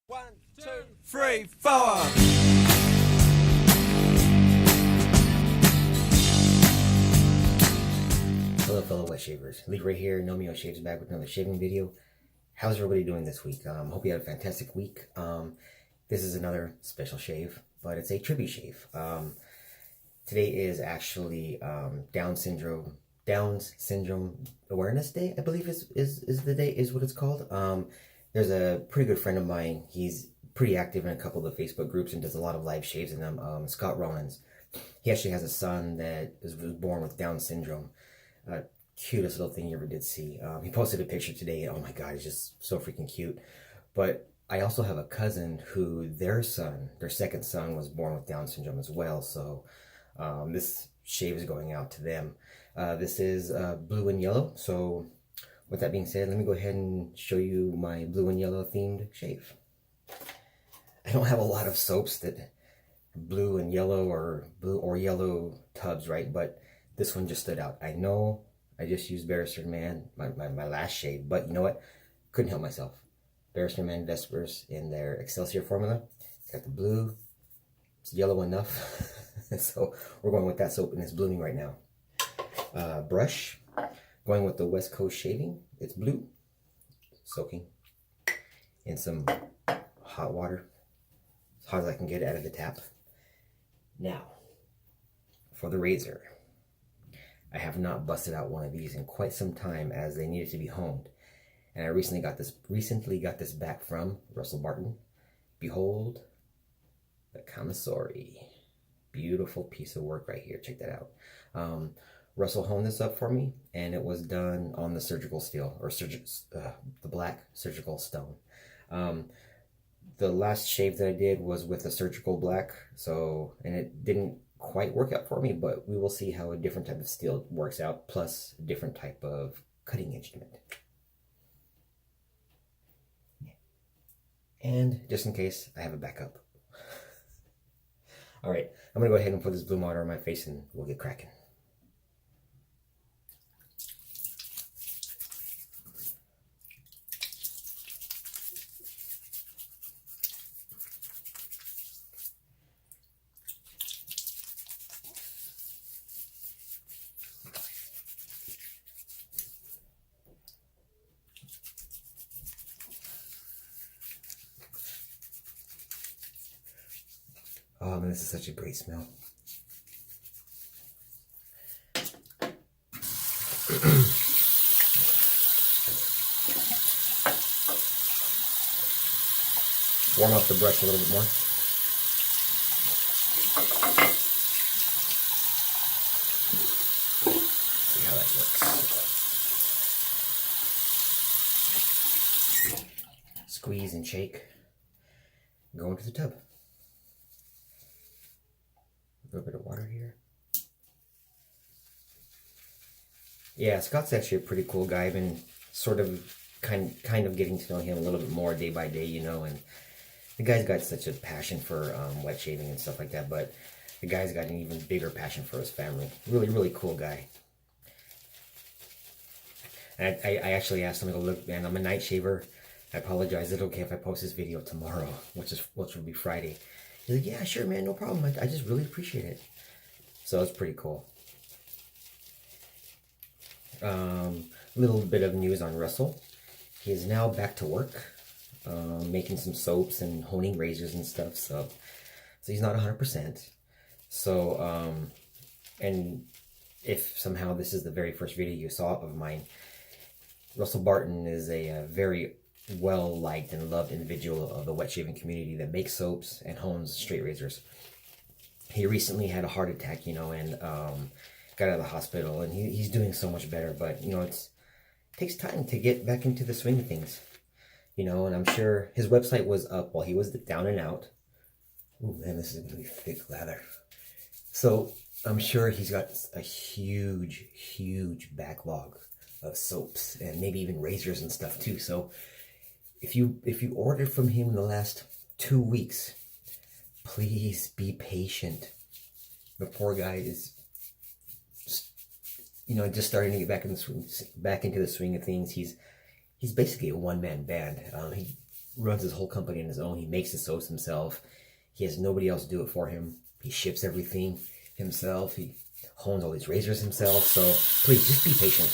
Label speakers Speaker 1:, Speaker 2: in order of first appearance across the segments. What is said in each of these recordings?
Speaker 1: 1, 2, 3, 4.
Speaker 2: Hello fellow wet shavers, Lee right here, Nomeo Shaves back with another shaving video. How's everybody doing this week? Hope you had a fantastic week. This is another special shave, but it's a tribute shave. Today is actually Down's Syndrome Awareness Day, I believe is the day, is what it's called. There's a pretty good friend of mine. He's pretty active in a couple of the Facebook groups and does a lot of live shaves in them. Scott Rollins. He actually has a son that was born with Down syndrome. Cutest little thing you ever did see. He posted a picture today. Oh my god, he's just so freaking cute. But I also have a cousin who their second son was born with Down syndrome as well. So this shave is going out to them. This is blue and yellow. So with that being said, let me go ahead and show you my blue and yellow themed shave. I don't have a lot of soaps that blue and yellow or blue or yellow tubs, right? But this one just stood out. I know I just used Barrister Man, my last shave, but you know what? Couldn't help myself. Barrister Man Vespers in their Excelsior formula. Got the blue. It's yellow enough. So we're going with that soap, and it's blooming right now. Brush. Going with the West Coast shaving. It's blue. Soaking in some hot water. As hot as I can get out of the tap. Now, for the razor. I have not busted out one of these in quite some time, as they needed to be honed. And I recently got this back from Russell Barton. Behold, the Kamisori. Beautiful piece of work right here. Check that out. Russell honed this up for me, and it was done on the surgical steel, or the black surgical stone. The last shave that I did was with a surgical black, and it didn't quite work out for me, but we will see how a different type of steel works out, plus a different type of cutting instrument. And just in case, I have a backup. All right, I'm gonna go ahead and put this blue water on my face, and we'll get cracking. Oh man, this is such a great smell. Warm up the brush a little bit more. See how that works. Squeeze and shake. Go into the tub. A little bit of water here. Yeah, Scott's actually a pretty cool guy. I've been sort of kind of getting to know him a little bit more day by day, you know, and the guy's got such a passion for wet shaving and stuff like that, but the guy's got an even bigger passion for his family. Really, really cool guy. And I actually asked him to go, look, man, I'm a night shaver. I apologize. Is it okay if I post this video tomorrow, which will be Friday? He's like, yeah, sure, man, no problem. I just really appreciate it. So it's pretty cool. Little bit of news on Russell. He is now back to work, making some soaps and honing razors and stuff. So he's not 100%. So, and if somehow this is the very first video you saw of mine, Russell Barton is a very well-liked and loved individual of the wet shaving community that makes soaps and hones straight razors. He recently had a heart attack, you know, and got out of the hospital, and he's doing so much better, but, you know, it takes time to get back into the swing of things, you know, and I'm sure his website was up while he was down and out. Ooh, man, this is going to be thick lather. So I'm sure he's got a huge, huge backlog of soaps and maybe even razors and stuff too. So if you ordered from him in the last 2 weeks, please be patient. The poor guy is, you know, just starting to get back into the swing of things. He's basically a one-man band. runs his whole company on his own. He makes his soaps himself. He has nobody else do it for him. He ships everything himself. He hones all these razors himself. So please, just be patient.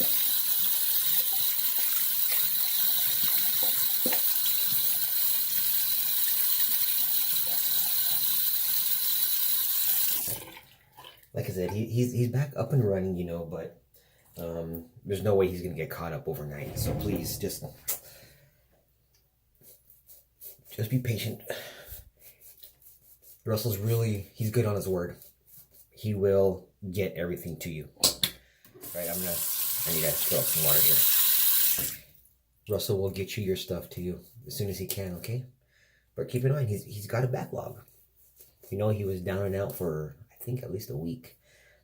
Speaker 2: Like I said, he's back up and running, you know, but there's no way he's going to get caught up overnight. So please, just be patient. Russell's he's good on his word. He will get everything to you. Right, I need to throw up some water here. Russell will get you your stuff to you as soon as he can, okay? But keep in mind, he's got a backlog. You know, he was down and out for, I think, at least a week.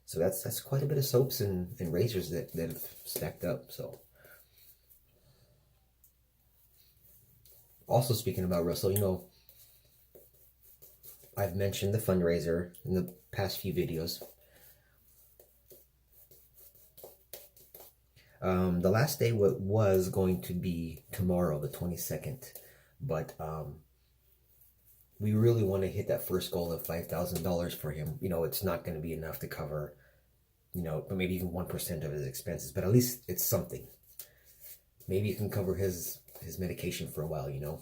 Speaker 2: So that's quite a bit of soaps and razors that have stacked up. So, also speaking about Russell, you know, I've mentioned the fundraiser in the past few videos. The last day was going to be tomorrow, the 22nd, but we really want to hit that first goal of $5,000 for him. You know, it's not going to be enough to cover, you know, but maybe even 1% of his expenses, but at least it's something. Maybe it can cover his medication for a while, you know.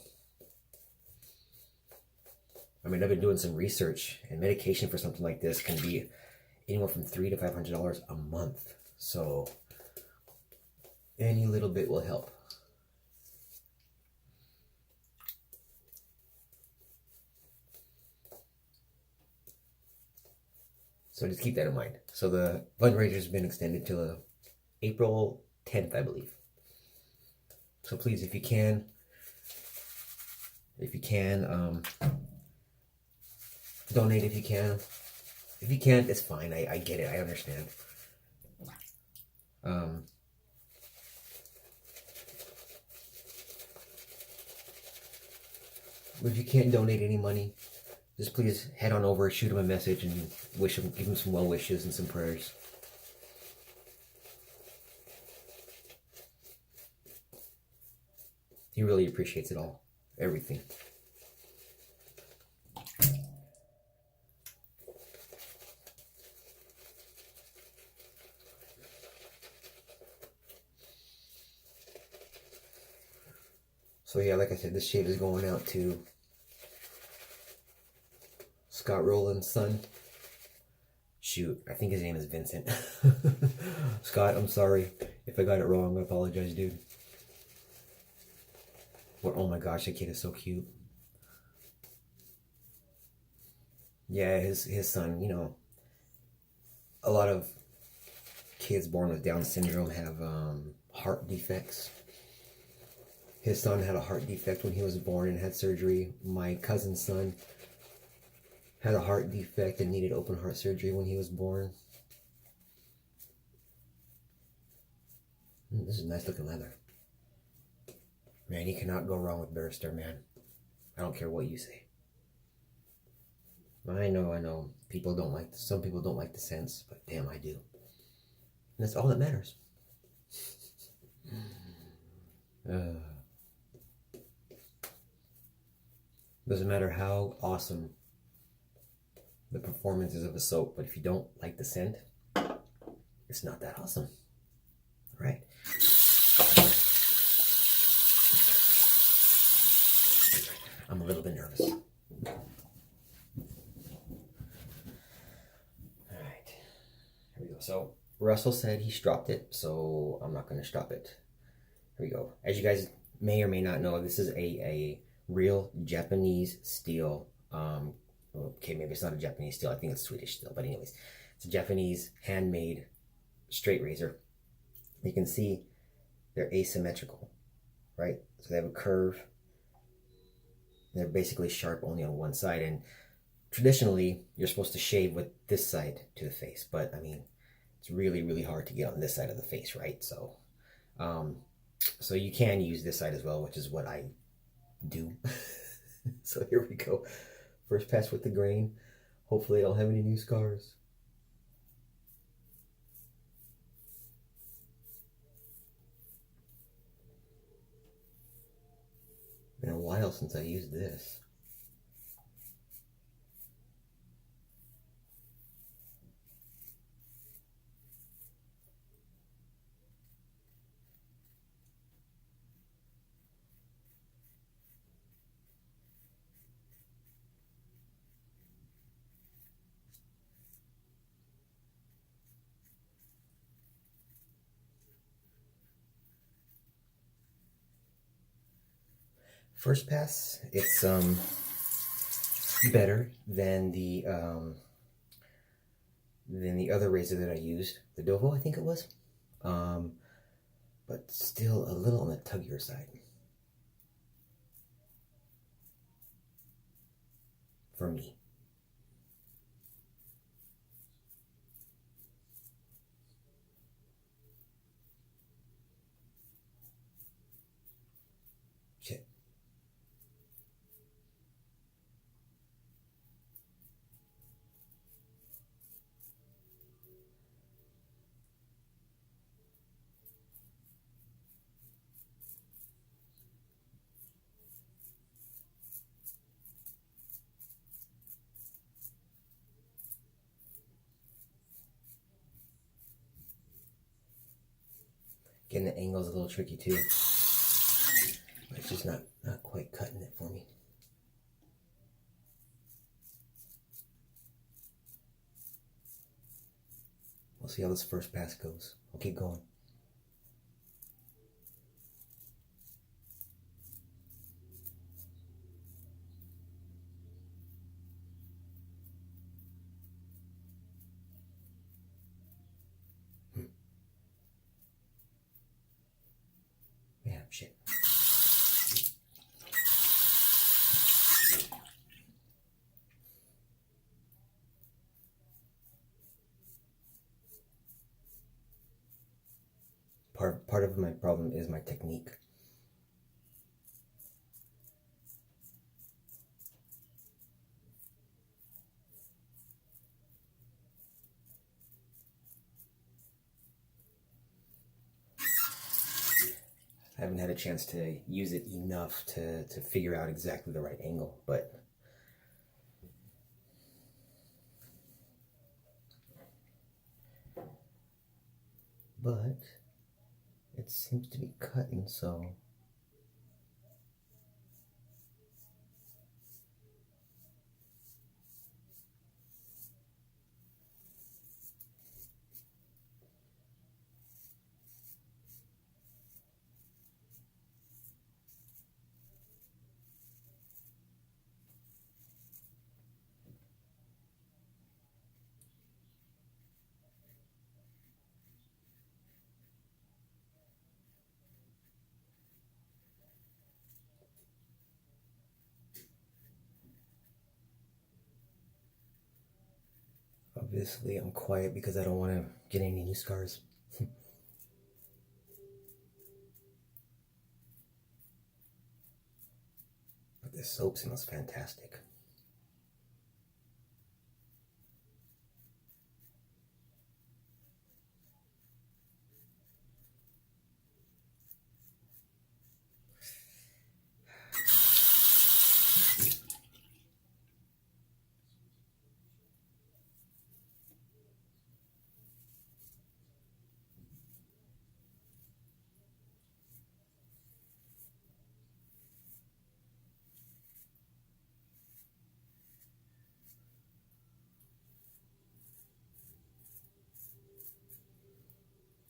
Speaker 2: I mean, I've been doing some research, and medication for something like this can be anywhere from $300 to $500 a month. So any little bit will help. So just keep that in mind. So the fundraiser has been extended to April 10th, I believe. So please, if you can, donate if you can. If you can't, it's fine. I get it. I understand. If you can't donate any money, just please head on over, shoot him a message, and give him some well wishes and some prayers. He really appreciates it all, everything. So yeah, like I said, this shade is going out to Scott Rollins' son. Shoot, I think his name is Vincent. Scott, I'm sorry if I got it wrong. I apologize, dude. But oh my gosh, that kid is so cute. Yeah, his son, you know, a lot of kids born with Down syndrome have heart defects. His son had a heart defect when he was born and had surgery. My cousin's son had a heart defect and needed open heart surgery when he was born. This is nice looking leather. Man, you cannot go wrong with Barrister, man. I don't care what you say. I know. Some people don't like the scents, but damn, I do. And that's all that matters. Doesn't matter how awesome the performance is of a soap, but if you don't like the scent, it's not that awesome. Right? I'm a little bit nervous. Alright. Here we go. So, Russell said he stropped it, so I'm not going to strop it. Here we go. As you guys may or may not know, this is a real Japanese steel. Okay, maybe it's not a Japanese steel. I think it's Swedish steel. But anyways, it's a Japanese handmade straight razor. You can see they're asymmetrical, right? So they have a curve. They're basically sharp only on one side. And traditionally, you're supposed to shave with this side to the face. But, I mean, it's really, really hard to get on this side of the face, right? So, so you can use this side as well, which is what I do. So here we go. First pass with the grain. Hopefully I don't have any new scars. Man, why while since I used this. First pass, it's better than the other razor that I used, the Dovo, I think it was, but still a little on the tuggier side for me. Shit. Getting the angle is a little tricky too. But it's just not quite cutting it for me. We'll see how this first pass goes. I'll keep going. Yeah, shit. Part of my problem is my technique. I haven't had a chance to use it enough to figure out exactly the right angle, but it seems to be cutting, so obviously I'm quiet because I don't want to get any new scars. But this soap smells fantastic.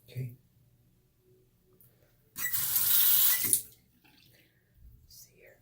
Speaker 2: Okay. Let's see here.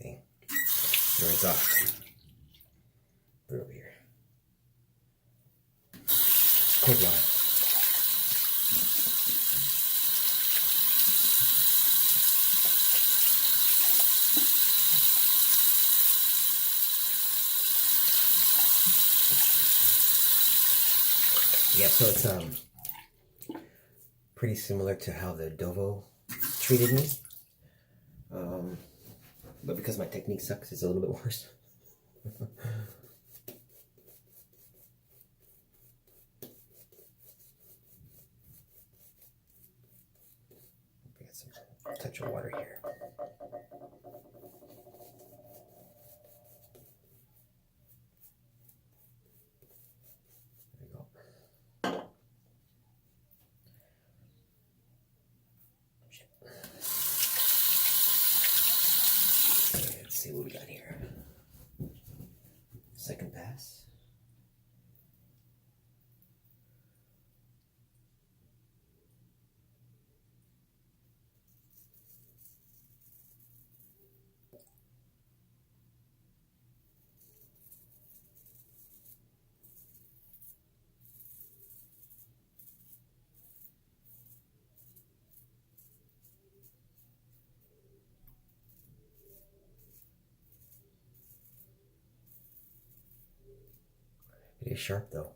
Speaker 2: Dang. It's off. Put it over here. Cold water. Yeah, so it's pretty similar to how the Dovo treated me. But because my technique sucks, it's a little bit worse. Get some touch of water here. There we go. Shit. Okay, let's see what we got here. Second pass. It is sharp though.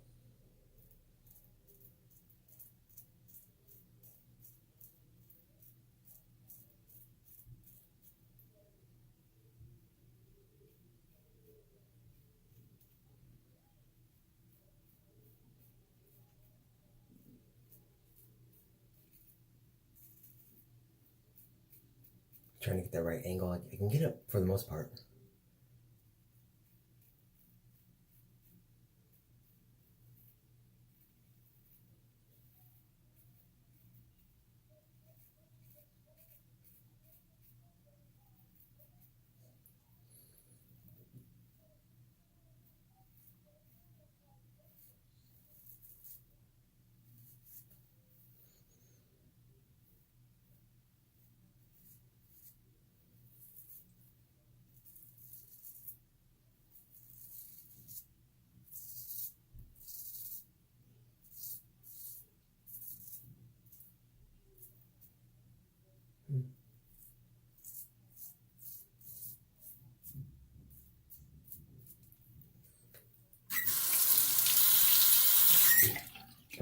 Speaker 2: Trying to get that right angle. I can get it for the most part.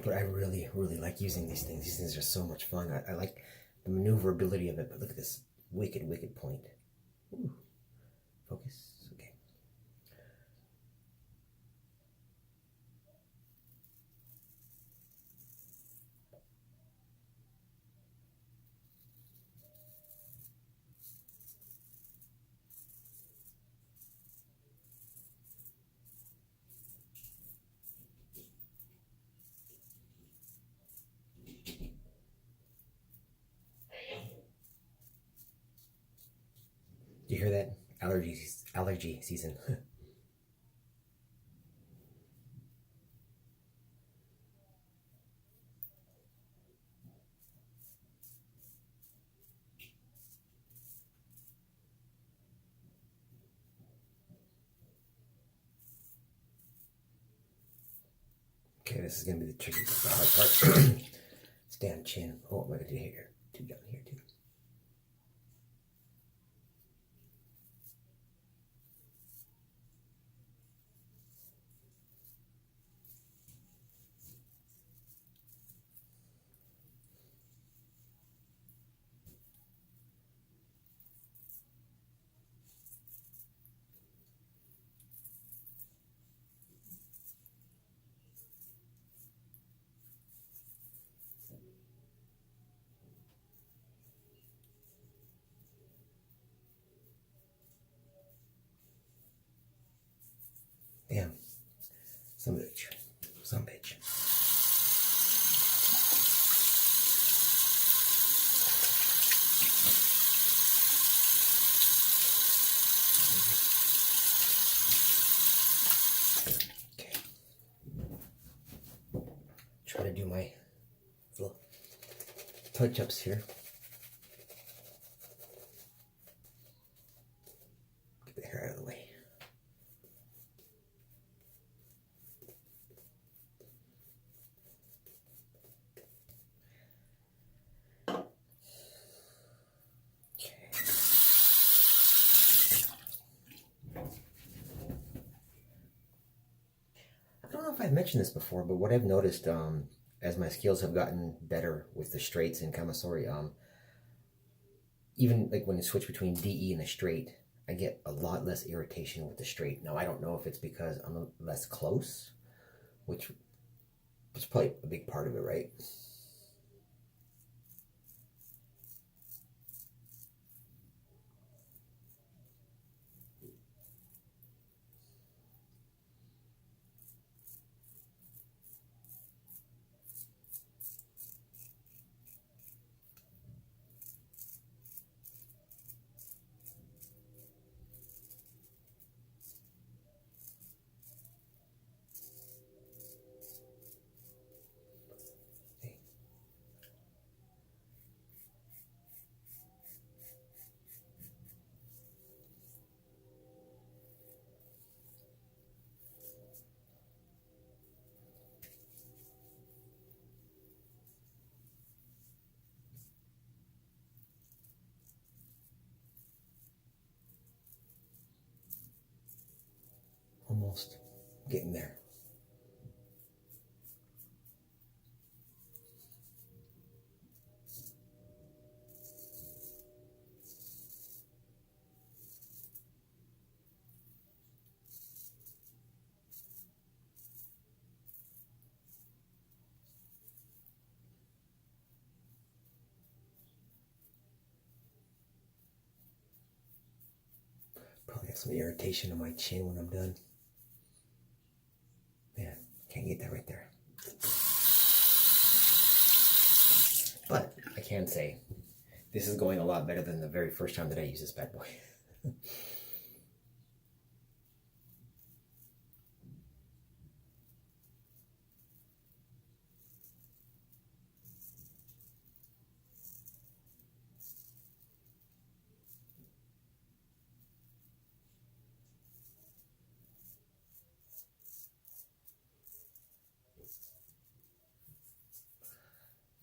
Speaker 2: But I really, really like using these things. These things are so much fun. I like the maneuverability of it, but look at this wicked, wicked point. Ooh. Focus. Okay. Do you hear that? Allergy season. Okay, this is gonna be the tricky, the hard part. Stand chin. Oh, what am I gonna do here? Two down here too. Damn. Some bitch. Some bitch. Okay. Try to do my little touch-ups here. Get the hair out of the way. I've mentioned this before, but what I've noticed as my skills have gotten better with the straights in Kamisori, even like when you switch between DE and the straight, I get a lot less irritation with the straight. Now, I don't know if it's because I'm less close, which is probably a big part of it, right? Almost getting there. Probably have some irritation on my chin when I'm done. Man, can't get that right there. But I can say this is going a lot better than the very first time that I used this bad boy.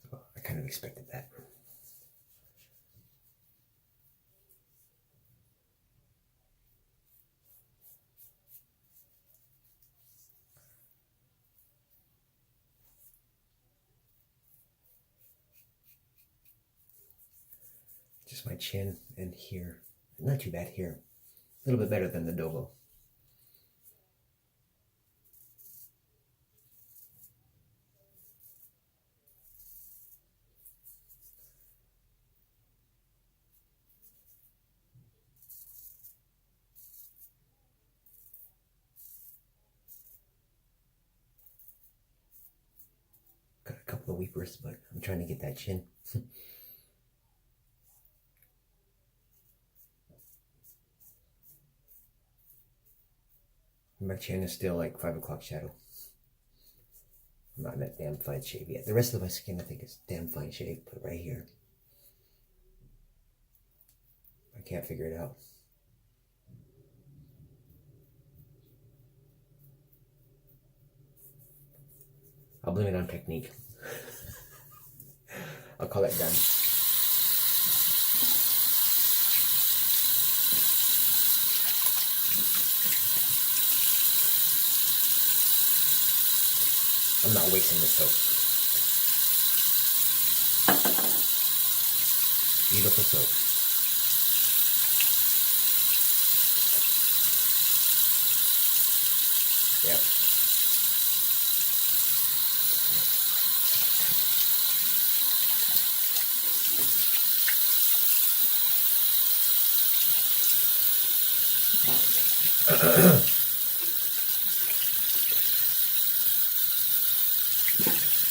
Speaker 2: So I kind of expected that. Just my chin and here. Not too bad here. A little bit better than the Dogo. Got a couple of weepers, but I'm trying to get that chin. My chin is still like 5 o'clock shadow. I'm not in that damn fine shape yet. The rest of my skin, I think, is damn fine shape, but right here, I can't figure it out. I'll blame it on technique. I'll call it done. I'm not wasting this soap. Beautiful soap. Yep.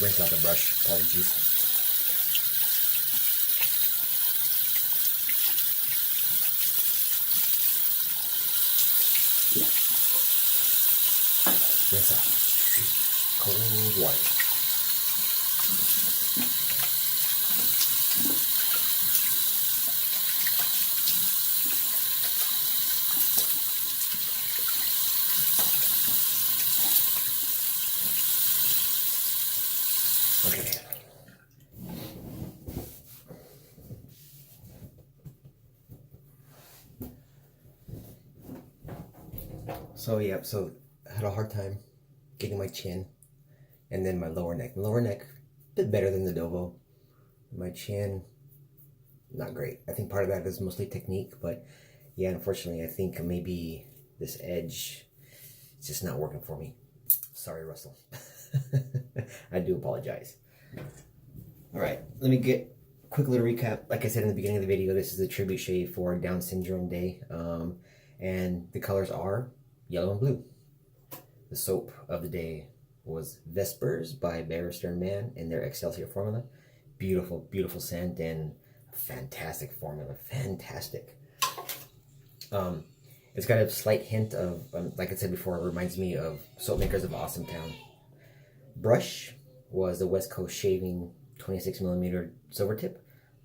Speaker 2: Rinse out the brush, apologies. Rinse out. Cold water. Okay. So yeah, I had a hard time getting my chin, and then my lower neck. The lower neck, a bit better than the Dovo. My chin, not great. I think part of that is mostly technique, but yeah, unfortunately, I think maybe this edge is just not working for me. Sorry, Russell. I do apologize. All right, let me get a quick little recap. Like I said in the beginning of the video, this is a tribute shave for Down Syndrome Day, and the colors are yellow and blue. The soap of the day was Vespers by Barrister Man in their Excelsior formula. Beautiful, beautiful scent and fantastic formula. Fantastic. It's got a slight hint of, like I said before, it reminds me of Soap Makers of Awesome Town. Brush was the West Coast Shaving 26mm Silvertip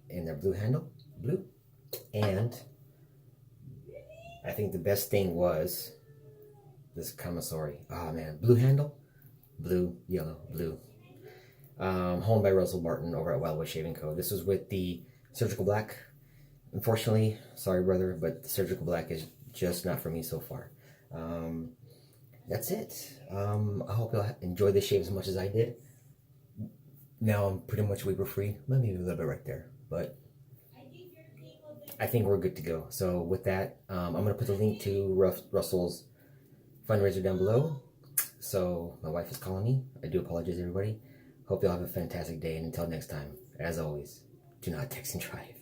Speaker 2: in their blue handle. Blue. And I think the best thing was this Kamisori. Oh man, blue handle, blue, yellow, blue. Honed by Russell Barton over at Wildwood Shaving Co. This was with the Surgical Black. Unfortunately, sorry brother, but the Surgical Black is just not for me so far. That's it. I hope you'll enjoy this shave as much as I did. Now I'm pretty much vapor free. Maybe a little bit right there, but I think we're good to go. So with that, I'm going to put the link to Russell's fundraiser down below. So my wife is calling me. I do apologize, everybody. Hope y'all have a fantastic day, and until next time, as always, do not text and drive.